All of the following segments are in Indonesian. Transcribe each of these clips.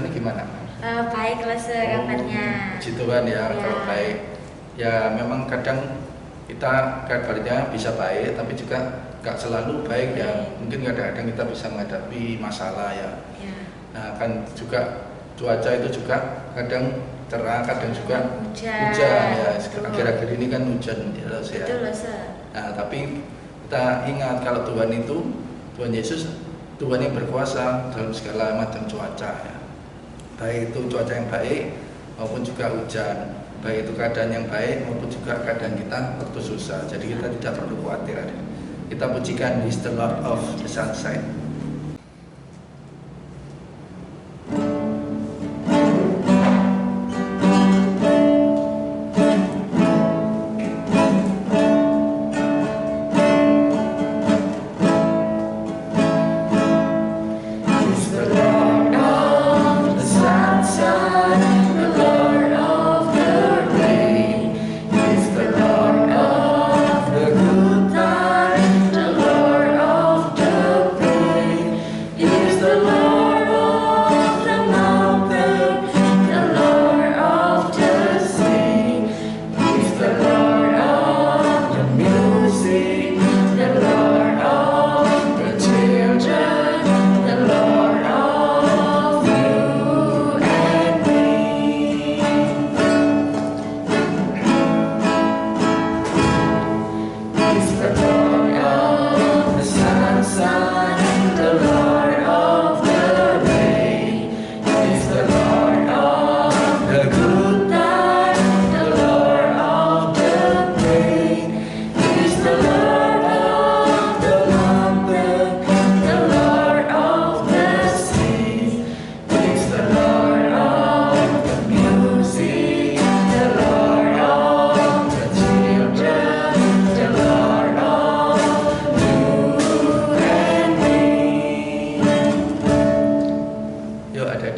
ini gimana? Baik lah kabarnya. Puji Tuhan ya, kalau baik. Ya memang kadang kita kabarnya bisa baik, tapi juga nggak selalu baik ya. Mungkin kadang-kadang kita bisa menghadapi masalah ya. Nah kan juga cuaca itu juga kadang cerah, kadang juga hujan ya. Akhir-akhir ini kan hujan ya. Nah tapi kita ingat kalau Tuhan Yesus Tuhan yang berkuasa dalam segala macam cuaca ya. Baik itu cuaca yang baik maupun juga hujan, baik itu keadaan yang baik maupun juga keadaan kita waktu susah. Jadi kita tidak perlu khawatir. Kita pujikan He is the Lord of the sunshine.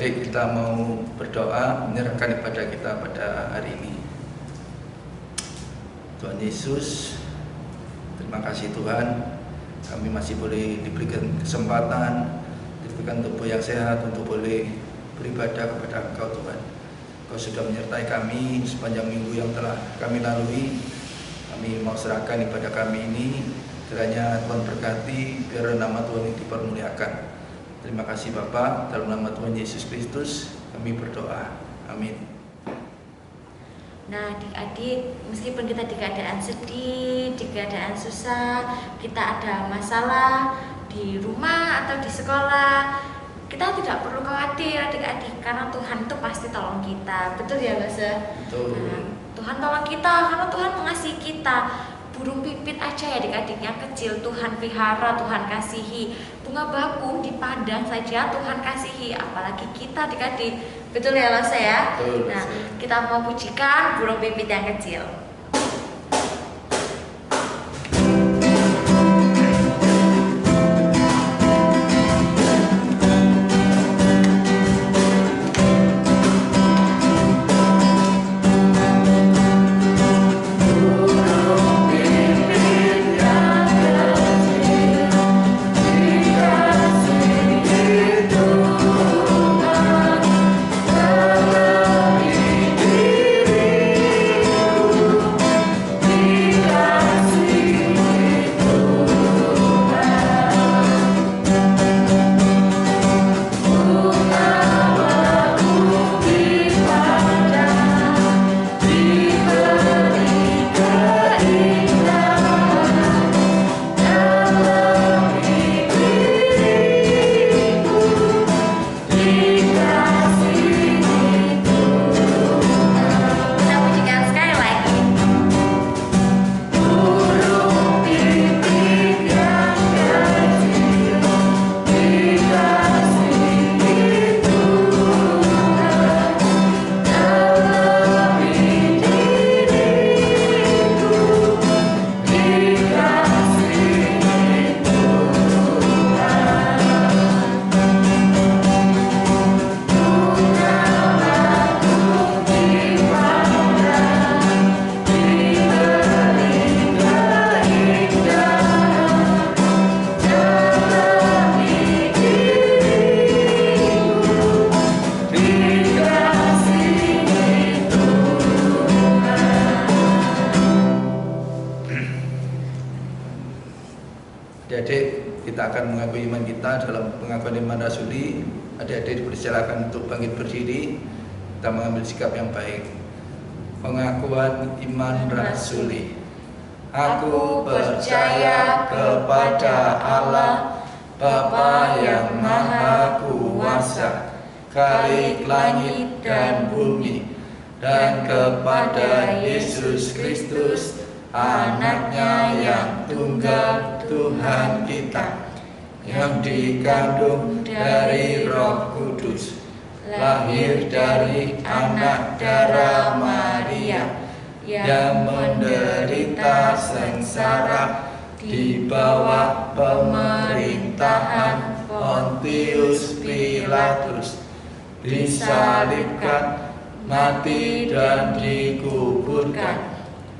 Kita mau berdoa menyerahkan kepada kita pada hari ini. Tuhan Yesus, terima kasih Tuhan, kami masih boleh diberikan kesempatan, diberikan tubuh yang sehat untuk boleh beribadah kepada Engkau Tuhan. Engkau sudah menyertai kami sepanjang minggu yang telah kami lalui. Kami mau serahkan ibadah kami ini, kiranya Tuhan berkati, biar nama Tuhan ini dipermuliakan. Terima kasih Bapak, dalam nama Tuhan Yesus Kristus kami berdoa. Amin. Nah adik-adik, meskipun kita di keadaan sedih, di keadaan susah, kita ada masalah di rumah atau di sekolah, kita tidak perlu khawatir adik-adik, karena Tuhan itu pasti tolong kita. Betul ya Mas? Betul. Nah, Tuhan tolong kita karena Tuhan mengasihi kita. Burung pipit aja ya adik-adik yang kecil Tuhan pelihara, Tuhan kasihi. Bunga bakung di padang saja Tuhan kasihi, apalagi kita adik-adik. Betul ya Mas ya? Betul. Nah, kita mau pujikan burung pipit yang kecil. Ku kita akan mengakui iman kita dalam pengakuan iman rasuli. Adik-adik dipersilakan untuk bangkit berdiri. Kita mengambil sikap yang baik. Pengakuan iman rasuli. Aku percaya kepada Allah, Bapa yang Maha Kuasa, Khalik langit dan bumi, dan kepada Yesus Kristus, Anaknya yang tunggal Tuhan kita, yang dikandung dari Roh Kudus, lahir dari anak darah Maria, yang menderita sengsara di bawah pemerintahan Pontius Pilatus, disalibkan, mati dan dikuburkan,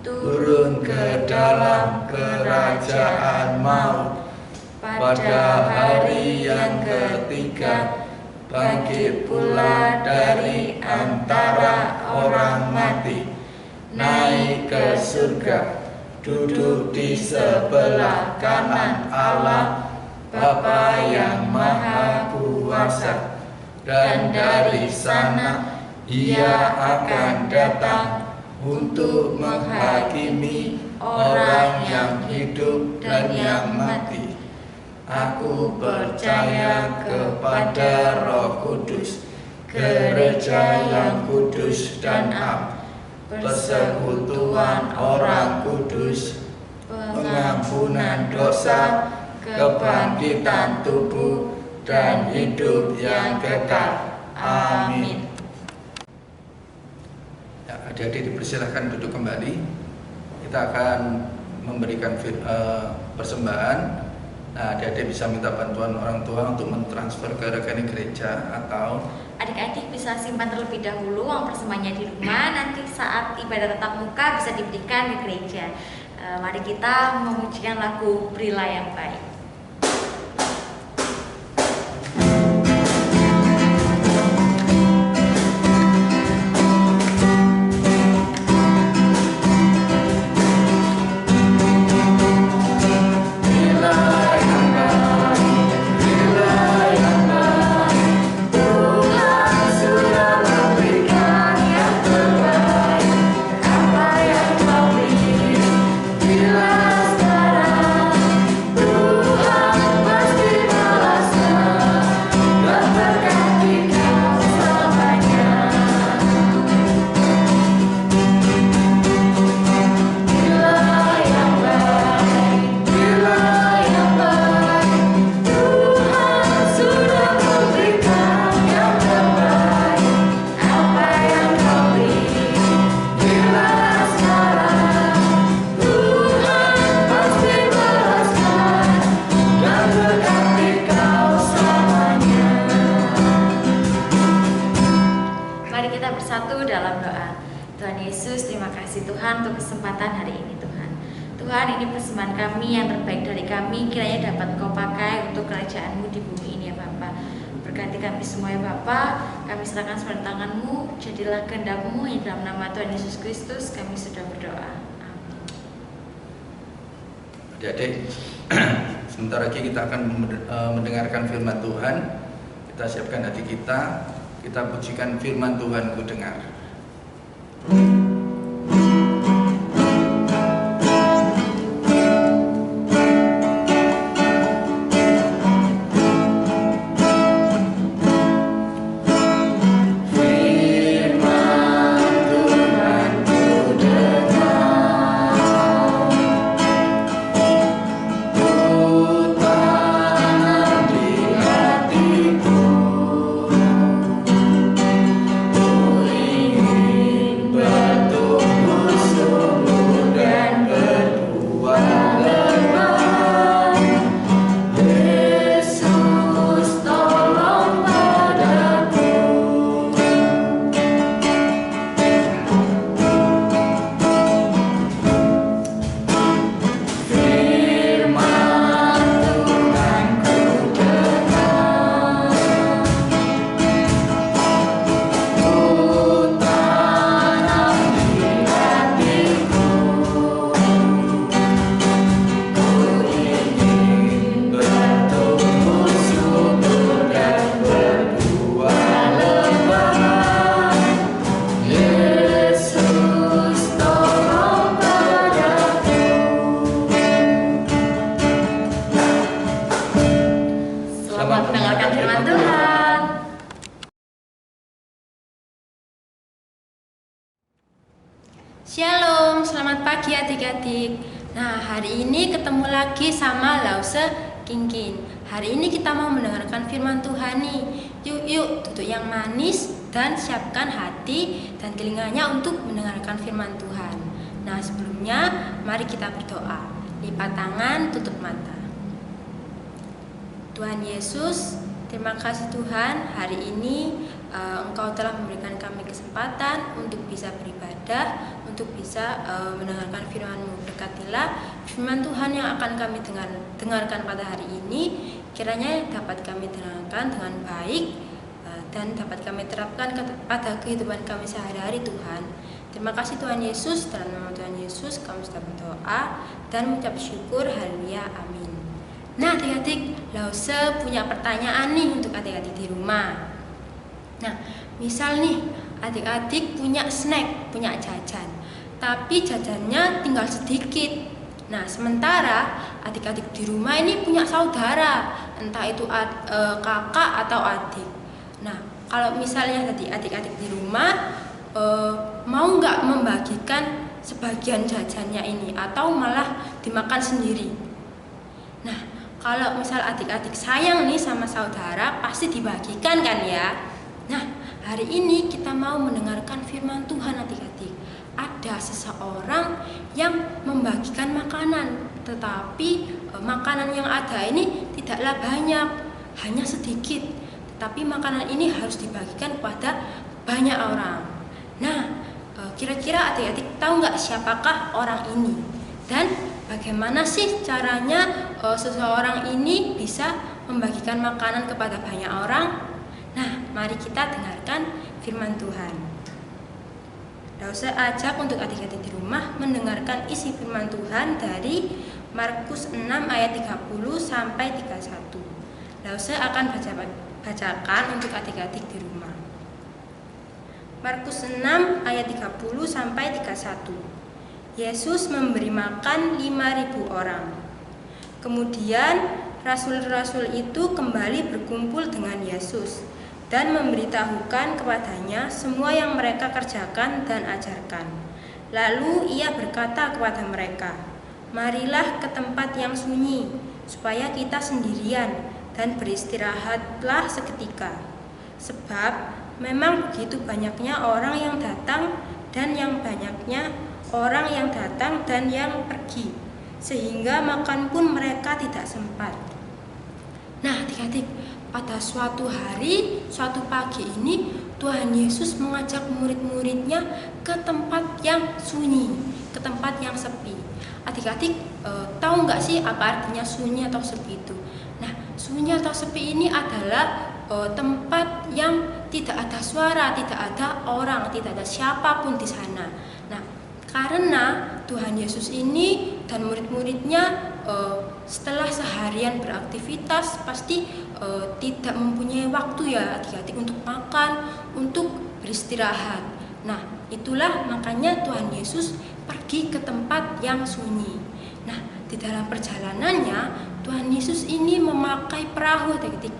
turun ke dalam kerajaan maut, pada hari yang ketiga bangkit pula dari antara orang mati, naik ke surga, duduk di sebelah kanan Allah, Bapa yang Maha Kuasa, dan dari sana Ia akan datang untuk menghakimi orang yang hidup dan yang mati. Aku percaya kepada Roh Kudus, gereja yang kudus dan am, persekutuan orang kudus, pengampunan dosa, kebangkitan tubuh, dan hidup yang kekal. Amin. Ya, adik-adik dipersilakan duduk kembali. Kita akan memberikan persembahan. Nah, adik-adik bisa minta bantuan orang tua untuk mentransfer ke rekening gereja, atau adik-adik bisa simpan terlebih dahulu uang persembahannya di rumah. Nanti saat ibadah tatap muka bisa diberikan ke gereja. Mari kita memujikan lagu Berilah yang Baik. Tuhan untuk kesempatan hari ini Tuhan. Tuhan, ini persembahan kami yang terbaik dari kami, kiranya dapat Kau pakai untuk kerajaan-Mu di bumi ini ya Bapa. Berkati kami semua ya Bapa, kami serahkan semua di tangan-Mu, jadilah kehendak-Mu, yang dalam nama Tuhan Yesus Kristus kami sudah berdoa. Amin. Adik-adik, sebentar lagi kita akan mendengarkan firman Tuhan. Kita siapkan hati kita pujikan firman Tuhan ku dengar. Ingin Shalom, selamat pagi adik-adik. Nah, hari ini ketemu lagi sama Lause Kingkin. Hari ini kita mau mendengarkan firman Tuhan nih. Yuk duduk yang manis dan siapkan hati dan telinganya untuk mendengarkan firman Tuhan. Nah, sebelumnya mari kita berdoa. Lipat tangan, tutup mata. Tuhan Yesus, terima kasih Tuhan, hari ini Engkau telah memberikan kami kesempatan untuk bisa beribadah, untuk bisa mendengarkan firman-Mu. Berkatilah firman Tuhan yang akan kami dengarkan pada hari ini, kiranya dapat kami dengarkan dengan baik dan dapat kami terapkan pada kehidupan kami sehari-hari Tuhan. Terima kasih Tuhan Yesus, dalam nama Tuhan Yesus kami sudah berdoa dan mengucap syukur, haleluya, amin. Nah adik-adik, Lause punya pertanyaan nih untuk adik-adik di rumah. Nah, misal nih adik-adik punya snack, punya jajan, tapi jajannya tinggal sedikit. Nah, sementara adik-adik di rumah ini punya saudara, entah itu kakak atau adik. Nah, kalau misalnya tadi adik-adik di rumah mau nggak membagikan sebagian jajannya ini atau malah dimakan sendiri? Nah, kalau misal adik-adik sayang nih sama saudara, pasti dibagikan kan ya? Nah, hari ini kita mau mendengarkan firman Tuhan adik-adik. Ada seseorang yang membagikan makanan, tetapi makanan yang ada ini tidaklah banyak, hanya sedikit. Tetapi makanan ini harus dibagikan kepada banyak orang. Nah, kira-kira adik-adik tahu nggak siapakah orang ini? Dan bagaimana sih caranya seseorang ini bisa membagikan makanan kepada banyak orang? Nah, mari kita dengarkan firman Tuhan. Lause ajak untuk adik-adik di rumah mendengarkan isi firman Tuhan dari Markus 6 ayat 30 sampai 31. Lause akan bacakan untuk adik-adik di rumah. Markus 6 ayat 30 sampai 31. Yesus memberi makan 5.000 orang. Kemudian rasul-rasul itu kembali berkumpul dengan Yesus dan memberitahukan kepadanya semua yang mereka kerjakan dan ajarkan. Lalu ia berkata kepada mereka, "Marilah ke tempat yang sunyi, supaya kita sendirian dan beristirahatlah seketika. Sebab memang begitu banyaknya orang yang datang dan yang pergi, sehingga makan pun mereka tidak sempat." Nah, adik-adik, pada suatu hari, suatu pagi ini, Tuhan Yesus mengajak murid-muridnya ke tempat yang sunyi, ke tempat yang sepi. Adik-adik tahu nggak sih apa artinya sunyi atau sepi itu? Nah, sunyi atau sepi ini adalah tempat yang tidak ada suara, tidak ada orang, tidak ada siapapun di sana. Nah, karena Tuhan Yesus ini dan murid-muridnya setelah seharian beraktivitas pasti tidak mempunyai waktu ya adik-adik untuk makan, untuk beristirahat. Nah, itulah makanya Tuhan Yesus pergi ke tempat yang sunyi. Nah, di dalam perjalanannya Tuhan Yesus ini memakai perahu adik-adik,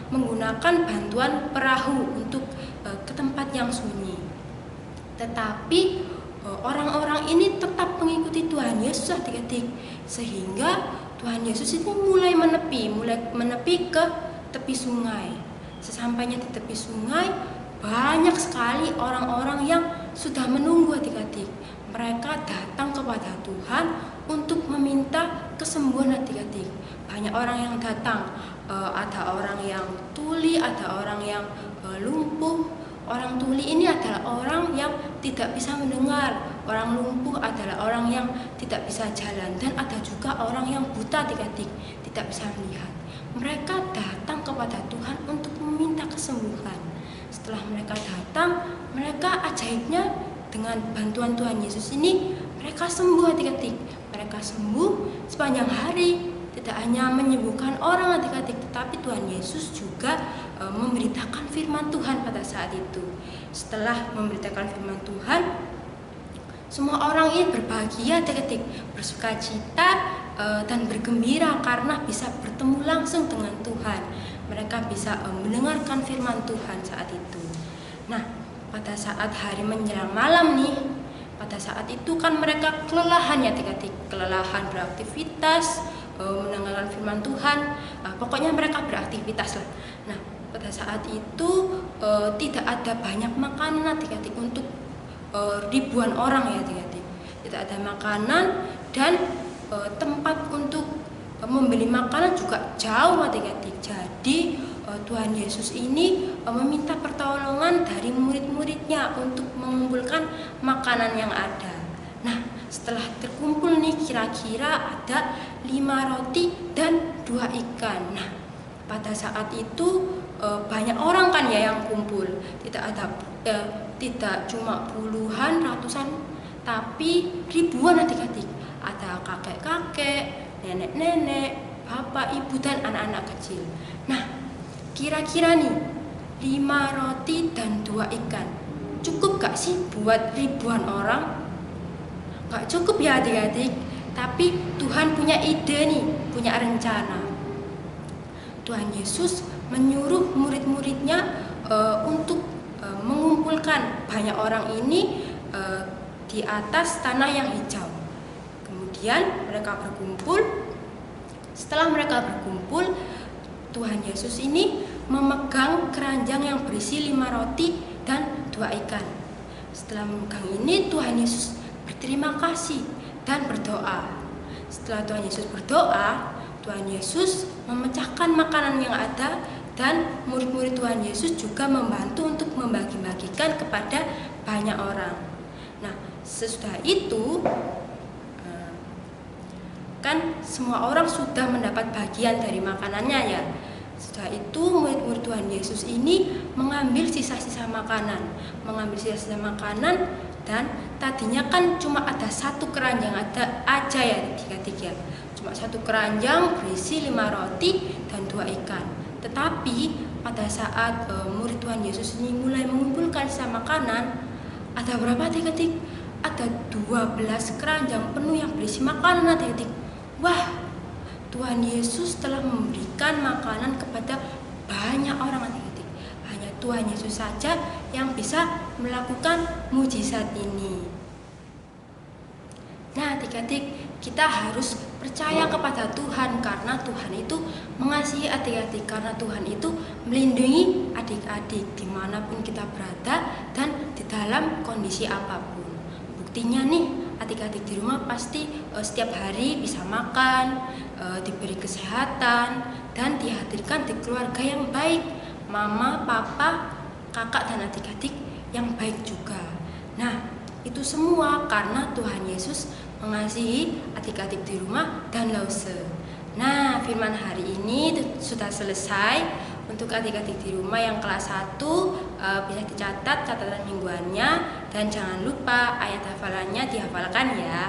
menggunakan bantuan perahu untuk ke tempat yang sunyi. Tetapi orang-orang ini tetap mengikuti Tuhan Yesus adik-adik, sehingga Tuhan Yesus itu mulai menepi ke tepi sungai. Sesampainya di tepi sungai, banyak sekali orang-orang yang sudah menunggu adik-adik. Mereka datang kepada Tuhan untuk meminta kesembuhan adik-adik. Banyak orang yang datang, ada orang yang tuli, ada orang yang lumpuh. Orang tuli ini adalah orang yang tidak bisa mendengar, orang lumpuh adalah orang yang tidak bisa jalan, dan ada juga orang yang buta adik-adik, tidak bisa melihat. Mereka datang kepada Tuhan untuk meminta kesembuhan. Setelah mereka datang, mereka ajaibnya dengan bantuan Tuhan Yesus ini, mereka sembuh adik-adik. Mereka sembuh sepanjang hari. Tidak hanya menyembuhkan orang adik-adik, tetapi Tuhan Yesus juga memberitakan firman Tuhan pada saat itu. Setelah memberitakan firman Tuhan, semua orang ini berbahagia adik-adik, bersukacita dan bergembira karena bisa bertemu langsung dengan Tuhan. Mereka bisa mendengarkan firman Tuhan saat itu. Nah, pada saat hari menjelang malam nih, pada saat itu kan mereka kelelahan ya adik-adik, kelelahan beraktivitas, mendengarkan firman Tuhan, pokoknya mereka beraktivitas lah. Nah, pada saat itu tidak ada banyak makanan adik-adik untuk ribuan orang ya adik-adik. Tidak ada makanan dan tempat untuk membeli makanan juga jauh adik-adik. Jadi Tuhan Yesus ini meminta pertolongan dari murid-muridnya untuk mengumpulkan makanan yang ada. Nah, setelah terkumpul nih kira-kira ada 5 roti dan 2 ikan. Nah, pada saat itu banyak orang kan ya yang kumpul. Tidak cuma puluhan, ratusan, tapi ribuan adik-adik. Ada kakek-kakek, nenek-nenek, bapak, ibu, dan anak-anak kecil. Nah, kira-kira nih 5 roti dan 2 ikan cukup gak sih buat ribuan orang? Gak cukup ya adik-adik. Tapi Tuhan punya ide nih, punya rencana. Tuhan Yesus menyuruh murid-muridnya untuk mengumpulkan banyak orang ini di atas tanah yang hijau. Kemudian mereka berkumpul. Setelah mereka berkumpul, Tuhan Yesus ini memegang keranjang yang berisi 5 roti dan 2 ikan. Setelah memegang ini, Tuhan Yesus berterima kasih dan berdoa. Setelah Tuhan Yesus berdoa, Tuhan Yesus memecahkan makanan yang ada dan murid-murid Tuhan Yesus juga membantu untuk membagi-bagikan kepada banyak orang. Nah, sesudah itu kan semua orang sudah mendapat bagian dari makanannya ya. Setelah itu murid-murid Tuhan Yesus ini mengambil sisa-sisa makanan, dan tadinya kan cuma ada 1 keranjang aja ya adik-adik ya. Cuma 1 keranjang berisi 5 roti dan 2 ikan. Tetapi pada saat murid Tuhan Yesus ini mulai mengumpulkan sisa makanan, ada berapa adik-adik? Ada 12 keranjang penuh yang berisi makanan adik-adik. Wah, Tuhan Yesus telah memberikan makanan kepada banyak orang adik-adik. Hanya Tuhan Yesus saja yang bisa melakukan mujizat ini. Nah adik-adik, kita harus percaya kepada Tuhan karena Tuhan itu mengasihi adik-adik, karena Tuhan itu melindungi adik-adik dimanapun kita berada dan di dalam kondisi apapun. Buktinya nih, adik-adik di rumah pasti setiap hari bisa makan, diberi kesehatan, dan dihadirkan di keluarga yang baik. Mama, papa, kakak, dan adik-adik yang baik juga. Nah, itu semua karena Tuhan Yesus mengasihi adik-adik di rumah dan Lause. Nah, firman hari ini sudah selesai. Untuk adik-adik di rumah yang kelas 1 bisa dicatat catatan mingguannya, dan jangan lupa ayat hafalannya dihafalkan ya.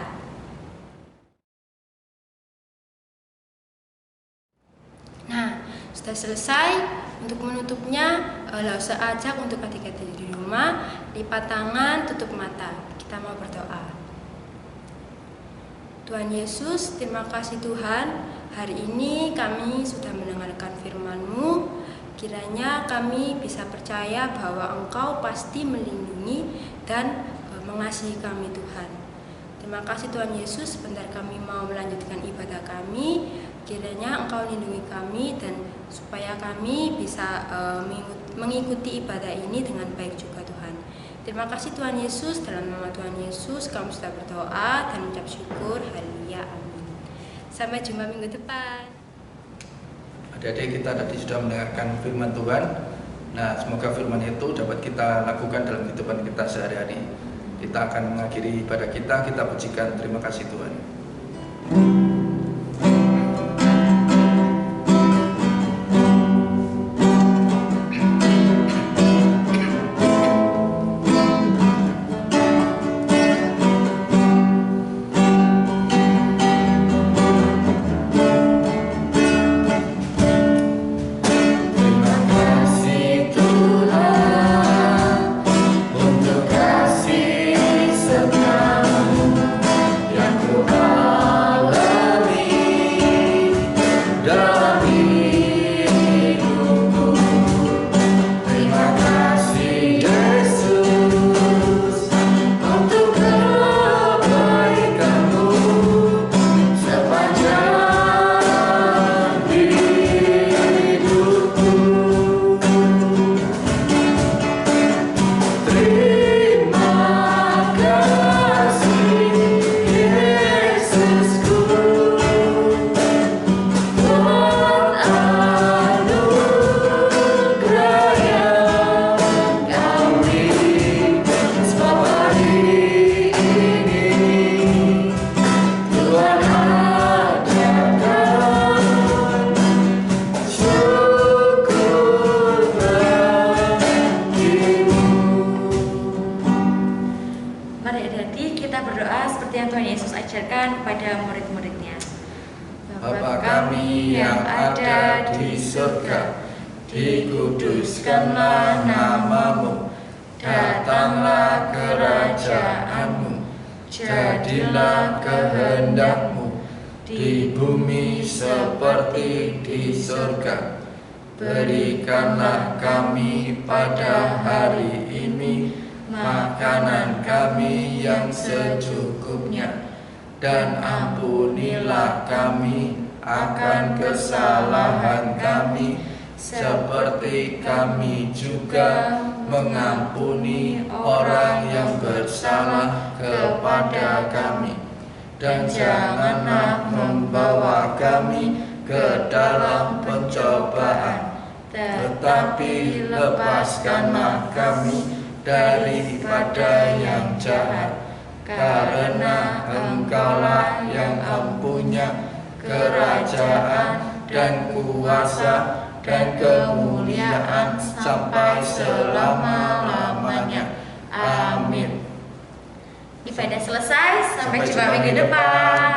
Nah, sudah selesai. Untuk menutupnya, Lause ajak untuk adik-adik di rumah lipat tangan, tutup mata. Kita mau berdoa. Tuhan Yesus, terima kasih Tuhan. Hari ini kami sudah mendengarkan firman-Mu. Kiranya kami bisa percaya bahwa Engkau pasti melindungi dan mengasihi kami Tuhan. Terima kasih Tuhan Yesus, sebentar kami mau melanjutkan ibadah kami. Kiranya Engkau lindungi kami dan supaya kami bisa mengikuti ibadah ini dengan baik juga Tuhan. Terima kasih Tuhan Yesus, dalam nama Tuhan Yesus kami sudah berdoa dan mengucap syukur. Haleluya, amin. Sampai jumpa minggu depan. Adik-adik, kita tadi sudah mendengarkan firman Tuhan. Nah, semoga firman itu dapat kita lakukan dalam kehidupan kita sehari-hari. Kita akan mengakhiri ibadah kita pujikan terima kasih Tuhan. Allah Yesus ajarkan kepada murid-muridnya. Bapa kami yang ada di surga, dikuduskanlah namamu, datanglah kerajaanmu, jadilah kehendakmu di bumi seperti di surga. Berikanlah kami pada hari ini makanan kami yang secukupnya, dan ampunilah kami akan kesalahan kami, seperti kami juga mengampuni orang yang bersalah kepada kami. Dan janganlah membawa kami ke dalam pencobaan, tetapi lepaskanlah kami daripada yang jahat. Karena Engkaulah yang mempunyai kerajaan dan kuasa dan kemuliaan sampai selama-lamanya. Amin. Ibadah selesai, sampai jumpa minggu depan.